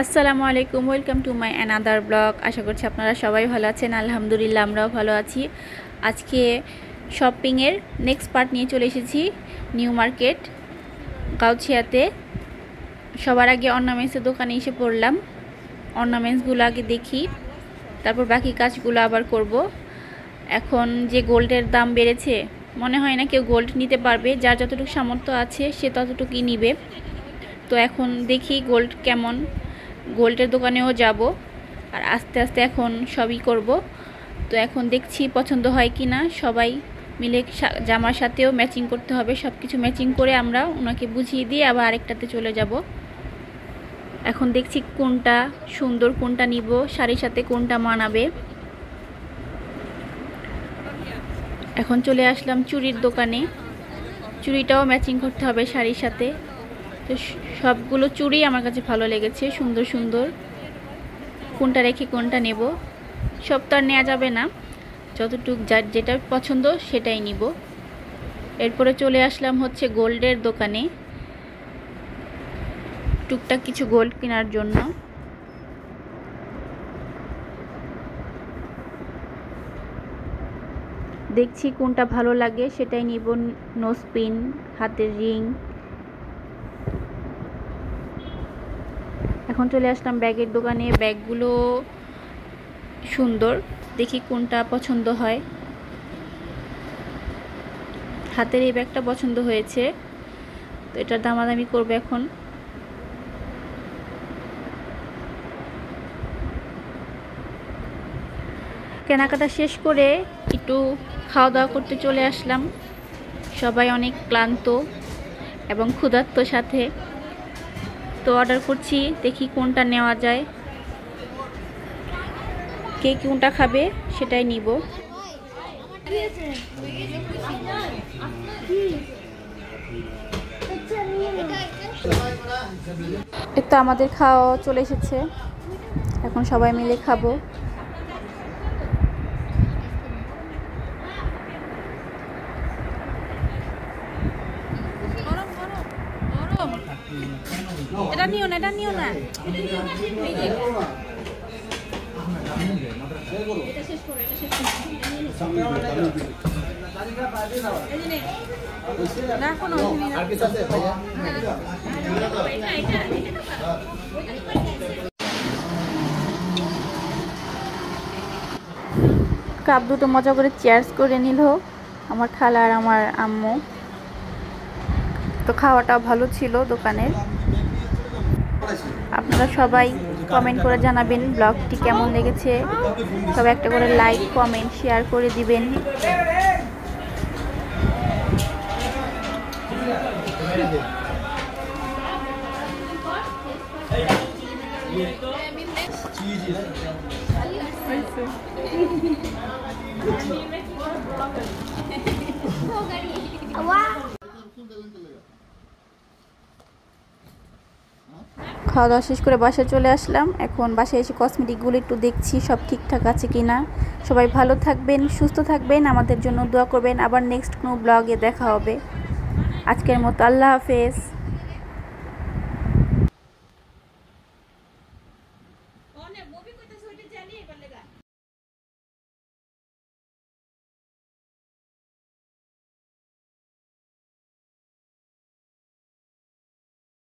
আসসালামু আলাইকুম, welcome to my another blog. আশা করছি আপনারা সবাই ভালো আছেন। আলহামদুলিল্লাহ আমরাও ভালো আছি। আজকে শপিংয়ের নেক্সট পার্ট নিয়ে চলে এসেছি নিউ মার্কেট গাউছিয়াতে। সবার আগে অর্নামেন্টসের দোকানে এসে পড়লাম। অর্নামেন্টসগুলো আগে দেখি, তারপর বাকি কাজগুলো আবার করব। এখন যে গোল্ডের দাম বেড়েছে, মনে হয় না কেউ গোল্ড নিতে পারবে। যার যতটুকু সামর্থ্য আছে সে ততটুকুই নিবে। তো এখন দেখি গোল্ড কেমন, গোল্ডের দোকানেও যাব আর আস্তে আস্তে এখন সবই করব। তো এখন দেখছি পছন্দ হয় কি না। সবাই মিলে জামার সাথেও ম্যাচিং করতে হবে, সব কিছু ম্যাচিং করে আমরা ওনাকে বুঝিয়ে দিয়ে আবার আরেকটাতে চলে যাব। এখন দেখছি কোনটা সুন্দর, কোনটা নিব, শাড়ির সাথে কোনটা মানাবে। এখন চলে আসলাম চুড়ির দোকানে। চুড়িটাও ম্যাচিং করতে হবে শাড়ির সাথে। তো সবগুলো চুড়ি আমার কাছে ভালো লেগেছে, সুন্দর সুন্দর। কোনটা রেখে কোনটা নেব, সব তো আর নেওয়া যাবে না, যতটুক যার যেটা পছন্দ সেটাই নিব। এরপরে চলে আসলাম হচ্ছে গোল্ডের দোকানে, টুকটাক কিছু গোল্ড কেনার জন্য। দেখছি কোনটা ভালো লাগে সেটাই নিব। নোজপিন, হাতের রিং। এখন চলে আসলাম ব্যাগের দোকানে। ব্যাগগুলো সুন্দর, দেখি কোনটা পছন্দ হয়। হাতের এই ব্যাগটা পছন্দ হয়েছে, তো এটার দামাদামি করবে এখন। কেনাকাটা শেষ করে একটু খাওয়া দাওয়া করতে চলে আসলাম। সবাই অনেক ক্লান্ত এবং ক্ষুধার্ত সাথে। তো অর্ডার করছি, দেখি কোনটা নেওয়া যায়। কে কোনটা খাবে সেটাই নিব। এই তো আমাদের খাওয়া চলে এসেছে, এখন সবাই মিলে খাবো। এটা নিও না, এটা নিও না। কাপ দুটো মজা করে চেয়ার্স করে নিল আমার খালা আর আমার আম্মু। তো খাওয়াটাও ভালো ছিল দোকানের। আপনারা সবাই কমেন্ট করে জানাবেন ব্লগটি কেমন লেগেছে। সবাই একটা করে লাইক, কমেন্ট, শেয়ার করে দিবেন। খাওয়া দাওয়া শেষ করে বাসায় চলে আসলাম। এখন বাসায় এসে কসমেটিকগুলো একটু দেখছি সব ঠিকঠাক আছে কিনা। সবাই ভালো থাকবেন, সুস্থ থাকবেন, আমাদের জন্য দোয়া করবেন। আবার নেক্সট কোনো ব্লগে দেখা হবে। আজকের মতো আল্লাহ হাফেজ।